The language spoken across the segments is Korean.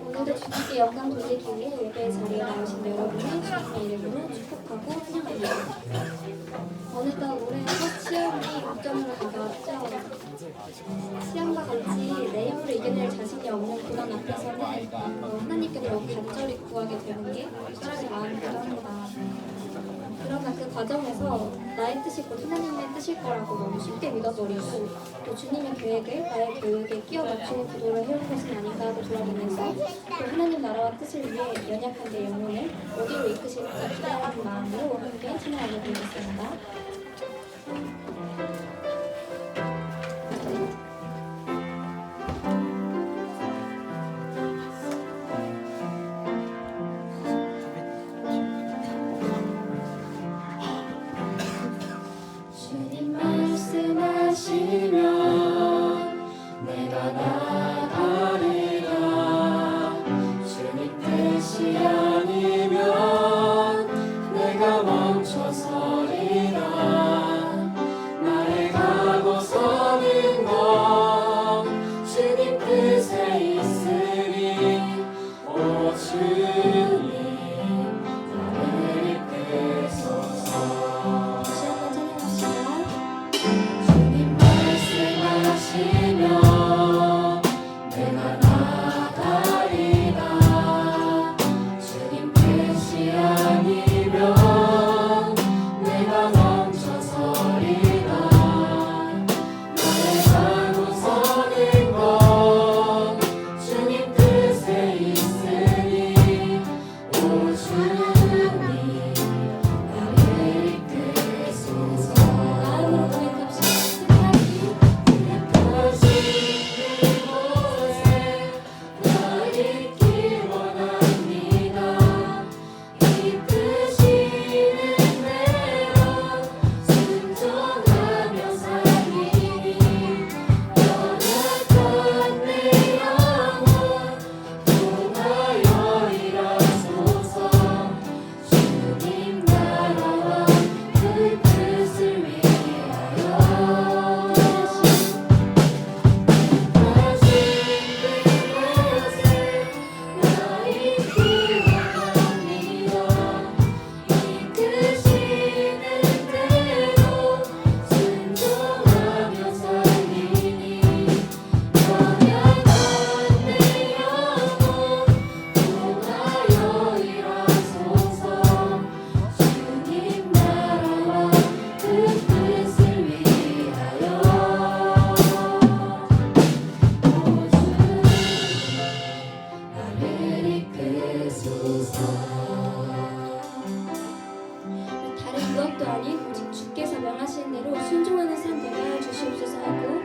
오늘도 주님께 영광 돌리기 위해 예배의 자리에 나오신 여러분을 주님의 이름으로 축복하고 환영합니다. 어느덧 올해 첫 시험이 국점으로 다가왔죠. 시험과 같이 내 힘으로 이겨낼 자신이 없는 그런 앞에서는 하나님께 더욱 간절히 구하게 되는 게 사람의 마음이기도 합니다. 그러나 그 과정에서 나의 뜻이 곧 하나님의 뜻일 거라고 너무 쉽게 믿어버리고 또 주님의 계획을 나의 계획에 끼워 맞추는 기도를 해온 것은 아닌가 도 돌아보면서 또 하나님 나라와 뜻을 위해 연약한 내 영혼을 어디로 이끄실까 기대하는 마음으로 함께 찬양하게 되겠습니다. 내가 나가리라. 주님 뜻이 아니면 내가 멈춰서리라. 나의 가고 서는 것 주님 뜻에 있으니 오 주님 나를 이끄소서. 다시 한번 찬양합시다. 주님 말씀하시면 내가 나가리라. 주님 뜻이 아니면 내가 멈춰서리라. 나의 가고 서는 것 주님 뜻에 있으니 오 주님 나를 이끄소서. 마음으로 고백합시다. 다른 무엇도 아닌 오직 주께서 명하시는 대로 순종하는 삶 되게 주시옵소서 하고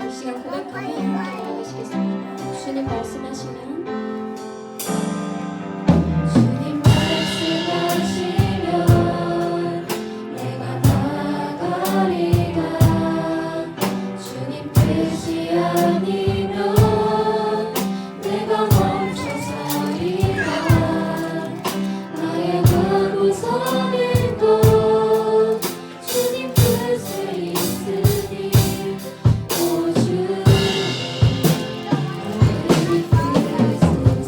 이 시간 고백하며 기도하시겠습니다. 주님 말씀하시면 주님 말씀하시면 내가 나가리라. 주님 뜻이 아니면 내가 멈춰서리라. 나의 가고 서는 것 주님 뜻에 있으니 오 주님 나를 이끄소서.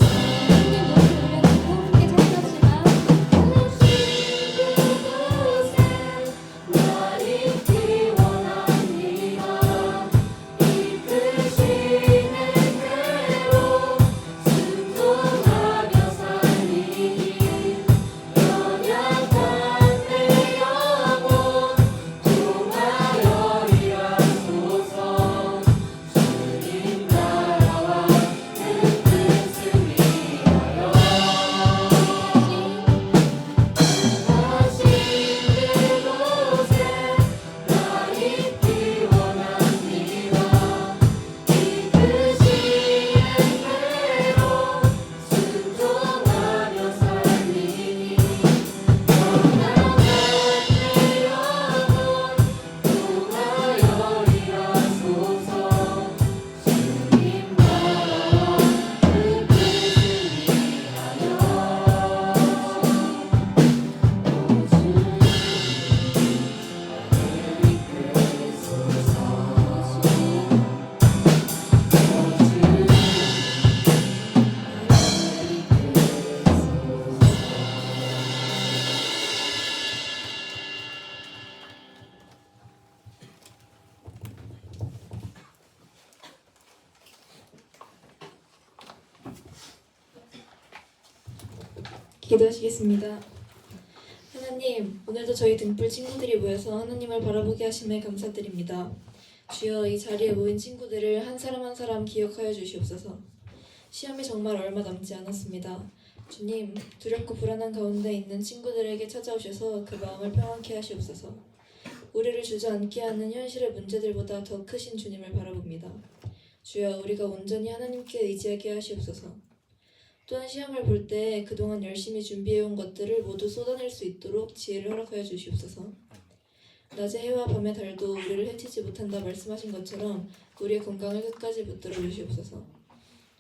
기도하시겠습니다. 하나님, 오늘도 저희 등불 친구들이 모여서 하나님을 바라보게 하심에 감사드립니다. 주여, 이 자리에 모인 친구들을 한 사람 한 사람 기억하여 주시옵소서. 시험이 정말 얼마 남지 않았습니다. 주님, 두렵고 불안한 가운데 있는 친구들에게 찾아오셔서 그 마음을 평안케 하시옵소서. 우리를 주저앉게 하는 현실의 문제들보다 더 크신 주님을 바라봅니다. 주여, 우리가 온전히 하나님께 의지하게 하시옵소서. 또한 시험을 볼 때 그동안 열심히 준비해온 것들을 모두 쏟아낼 수 있도록 지혜를 허락하여 주시옵소서. 낮의 해와 밤의 달도 우리를 해치지 못한다 말씀하신 것처럼 우리의 건강을 끝까지 붙들어 주시옵소서.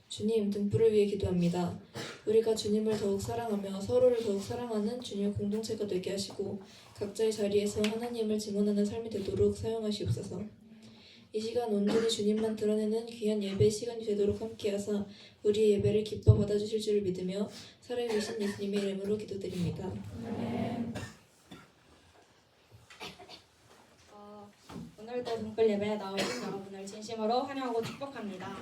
주님, 등불을 위해 기도합니다. 우리가 주님을 더욱 사랑하며 서로를 더욱 사랑하는 주님의 공동체가 되게 하시고 각자의 자리에서 하나님을 증언하는 삶이 되도록 사용하시옵소서. 이 시간 온전히 주님만 드러내는 귀한 예배의 시간이 되도록 함께하사 우리의 예배를 기뻐 받아주실 줄을 믿으며 살아계신 예수님의 이름으로 기도드립니다. 오늘도 등불 예배에 나오신 여러분을 진심으로 환영하고 축복합니다.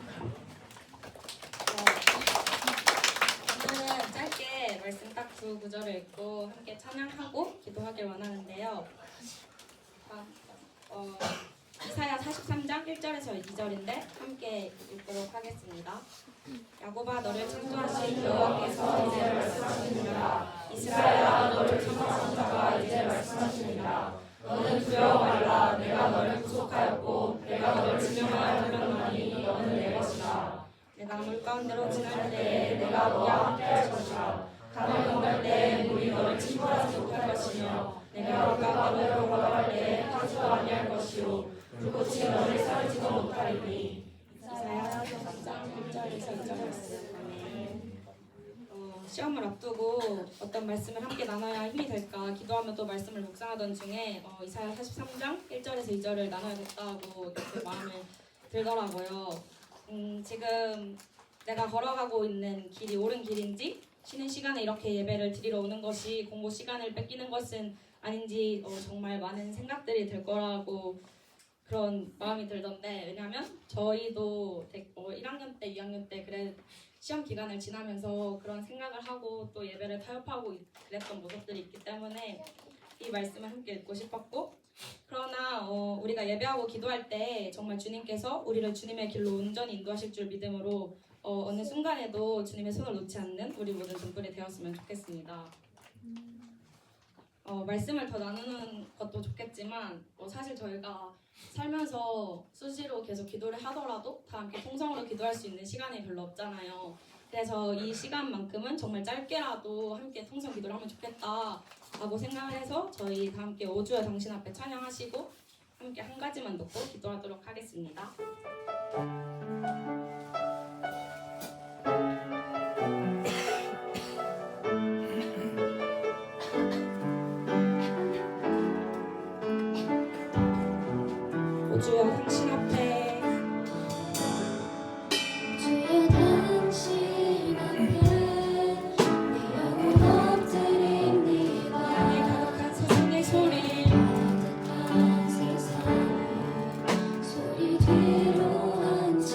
오늘은 짧게 말씀 딱 두 구절을 읽고 함께 찬양하고 기도하길 원하는데요. 이사야 43장 1절에서 2절인데 함께 읽도록 하겠습니다. 야곱아, 너를 창조하신 여호와께서 이제 말씀하시느니라. 이스라엘아, 너를 창조하신 자가 이제 말씀하시느니라. 너는 두려워 말라. 내가 너를 구속하였고 내가 너를 증명하여 들었나니 너는 내 것이다. 내가 물 가운데로 지날 때에 내가 너와 함께 할 것이다. 강을 건널 때에 물이 너를 침몰하지 못할 것이며 내가 물 가운데로 걸어갈 때에 하지도 아니할 것이요 불꽃이 너를 사르지도 못하리니. 이사야 43장 1절에서 2절 말씀. 시험을 앞두고 어떤 말씀을 함께 나눠야 힘이 될까 기도하며 또 말씀을 묵상하던 중에 이사야 43장 1절에서 2절을 나눠야겠다고 이렇게 마음을 들더라고요. 지금 내가 걸어가고 있는 길이 옳은 길인지, 쉬는 시간에 이렇게 예배를 드리러 오는 것이 공부 시간을 뺏기는 것은 아닌지 정말 많은 생각들이 들 거라고 그런 마음이 들던데, 왜냐하면 저희도 1학년 때, 2학년 때 시험 기간을 지나면서 그런 생각을 하고 또 예배를 타협하고 그랬던 모습들이 있기 때문에 이 말씀을 함께 읽고 싶었고, 그러나 우리가 예배하고 기도할 때 정말 주님께서 우리를 주님의 길로 온전히 인도하실 줄 믿음으로 어느 순간에도 주님의 손을 놓지 않는 우리 모든 등불이 되었으면 좋겠습니다. 말씀을 더 나누는 것도 좋겠지만 사실 저희가 살면서 수시로 계속 기도를 하더라도 다 함께 통성으로 기도할 수 있는 시간이 별로 없잖아요. 그래서 이 시간만큼은 정말 짧게라도 함께 통성 기도를 하면 좋겠다라고 생각을 해서 저희 다 함께 오주여 당신 앞에 찬양하시고 함께 한 가지만 놓고 기도하도록 하겠습니다. 오주여 당신 앞에, 주여 당신 앞에 내 영혼 엎드립니다. 나의 가득한 세상의 소리, 가득한 세상의 소리 뒤로 앉아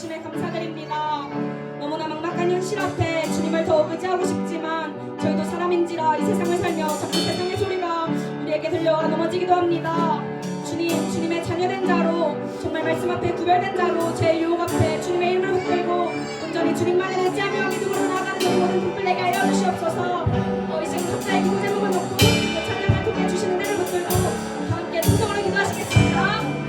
주심에 감사드립니다. 너무나 막막한 현실 앞에 주님을 더욱 의지하고 싶지만 저희도 사람인지라 이 세상을 살며 자꾸 세상의 소리가 우리에게 들려와 넘어지기도 합니다. 주님의 자녀된 자로 정말 말씀 앞에 구별된 자로 제 유혹 앞에 주님의 이름을 붙들고 온전히 주님만을 의지하며 믿음으로 나아가는 우리 모든 분들에게 하여 주시옵소서. 이 시간 각자의 기도 제목을 놓고 찬양을 통해 주시는 데를 붙들고 다 함께 통성으로 기도하시겠습니다.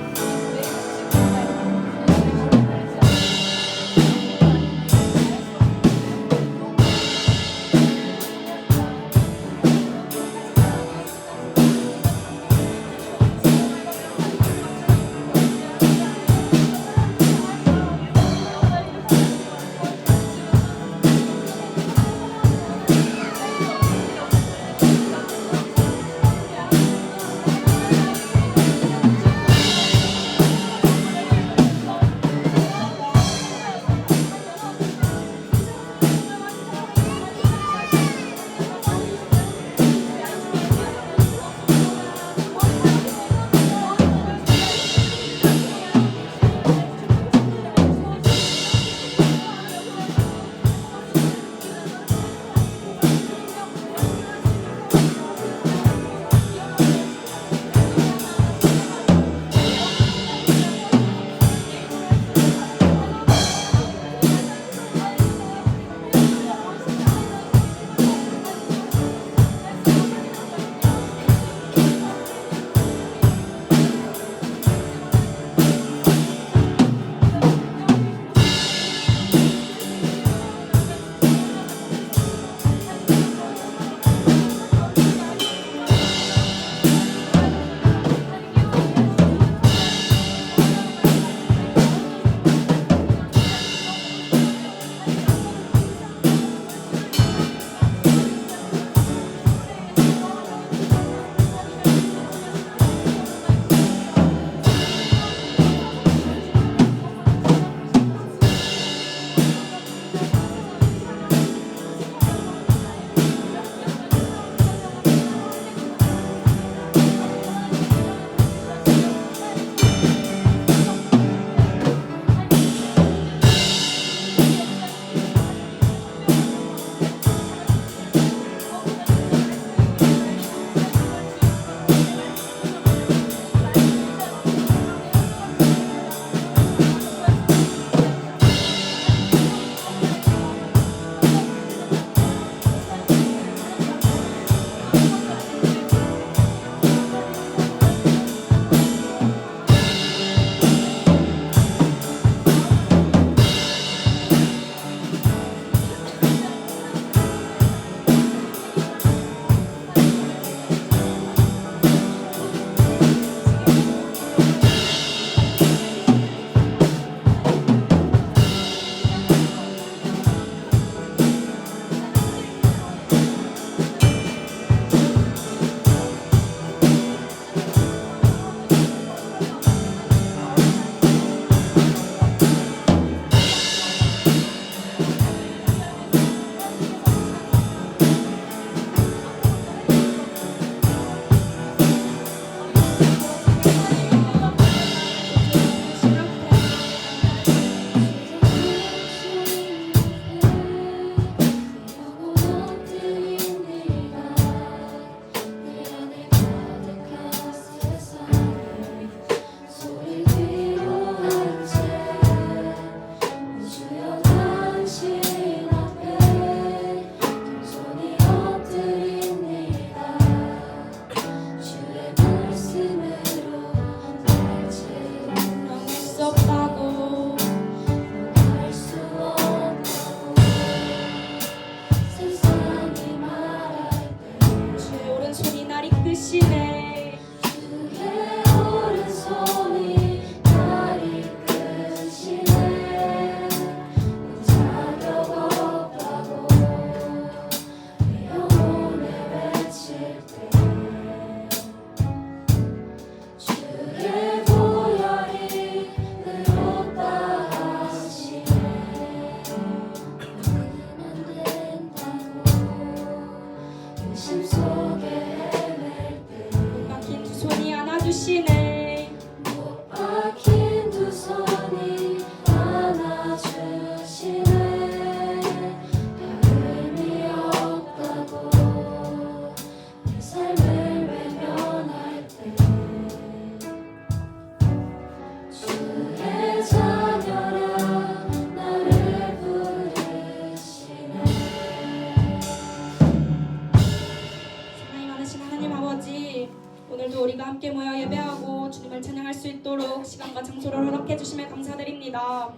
시간과 장소를 허락해 주심에 감사드립니다.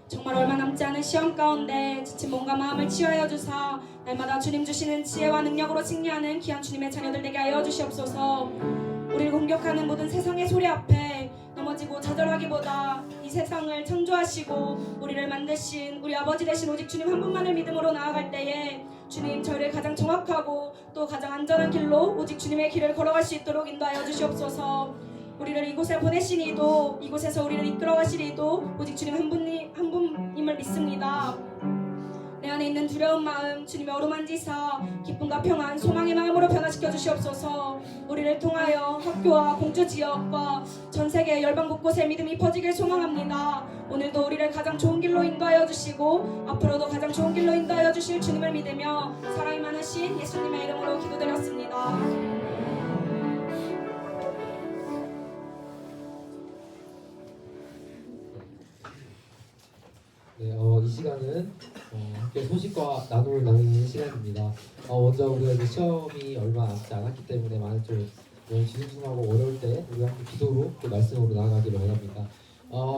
정말 얼마 남지 않은 시험 가운데 지친 몸과 마음을 치유하여 주사 날마다 주님 주시는 지혜와 능력으로 승리하는 귀한 주님의 자녀들 되게 하여 주시옵소서. 우리를 공격하는 모든 세상의 소리 앞에 넘어지고 좌절하기보다 이 세상을 창조하시고 우리를 만드신 우리 아버지 되신 오직 주님 한 분만을 믿음으로 나아갈 때에 주님 저희를 가장 정확하고 또 가장 안전한 길로 오직 주님의 길을 걸어갈 수 있도록 인도하여 주시옵소서. 우리를 이곳에 보내신 이도 이곳에서 우리를 이끌어가실 이도 오직 주님 한 분임을 믿습니다. 내 안에 있는 두려운 마음 주님의 어루만지사 기쁨과 평안 소망의 마음으로 변화시켜 주시옵소서. 우리를 통하여 학교와 공주 지역과 전 세계 열방 곳곳에 믿음이 퍼지길 소망합니다. 오늘도 우리를 가장 좋은 길로 인도하여 주시고 앞으로도 가장 좋은 길로 인도하여 주실 주님을 믿으며 사랑이 많으신 예수님의 이름으로 기도드렸습니다. 네, 이 시간은 함께 소식과 나눔을 나누는 시간입니다. 먼저 우리가 이제 시험이 얼마 남지 않았기 때문에 많은 좀 뒤숭숭하고 어려울 때 우리가 함께 기도로 또 말씀으로 나아가기를 원합니다.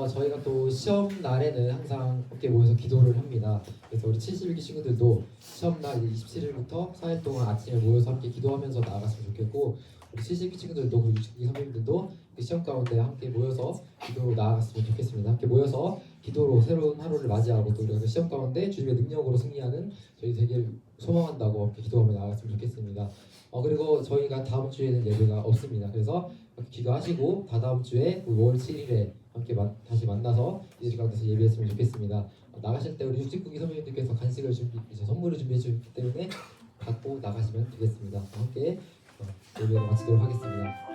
저희가 또 시험 날에는 항상 함께 모여서 기도를 합니다. 그래서 우리 71기 친구들도 시험 날 27일부터 4일 동안 아침에 모여서 함께 기도하면서 나아갔으면 좋겠고, 우리 70기 친구들도 우리 60기 선배님들도 그 시험 가운데 함께 모여서 기도로 나아갔으면 좋겠습니다. 함께 모여서 기도로 새로운 하루를 맞이하고 또 우리가 그 시험 가운데 주님의 능력으로 승리하는 저희 되길 소망한다고 함께 기도하며 나아갔으면 좋겠습니다. 그리고 저희가 다음 주에는 예배가 없습니다. 그래서 기도하시고 다다음 주에 5월 7일에 함께 다시 만나서 이들 가운데서 예배했으면 좋겠습니다. 나가실 때 우리 60국기 선배님들께서 간식을 선물을 준비해 주셨기 때문에 갖고 나가시면 되겠습니다. 함께 예배를 마치도록 하겠습니다.